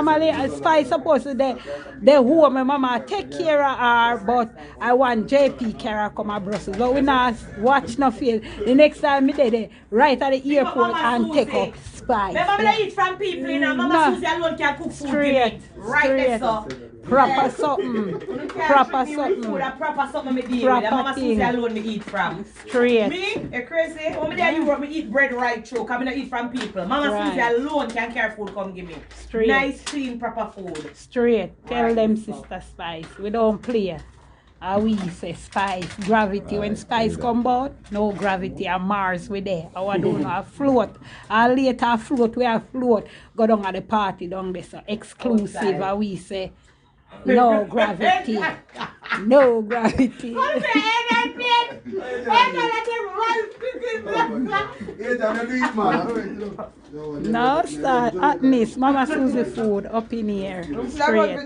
Normally, Spice supposed to the home, my mama take care of her, but I want JP Kara come to Brussels. But we not watch no feel. The next time me there, right at the airport and take up Spice. Remember they eat from people, you know. Mama Susie alone can cook food. Straight. Right there, so. Proper something. Proper something. Proper something me deal with. Mama Susie alone me eat from. Straight. Me, you crazy? When me there in Europe, me eat bread right through. Cause me not eat from people. Mama Susie alone can carry food come give me. Straight. Nice, clean, proper food. Straight. Tell them Sister Spice. We don't play. We say Spice, gravity. When Spice come out, no gravity and Mars we there. Our don't know, float. And later float, we have float. Go down at the party down there. So exclusive. We say no gravity. No gravity. No start at this. Mama Susie food up in here. Straight.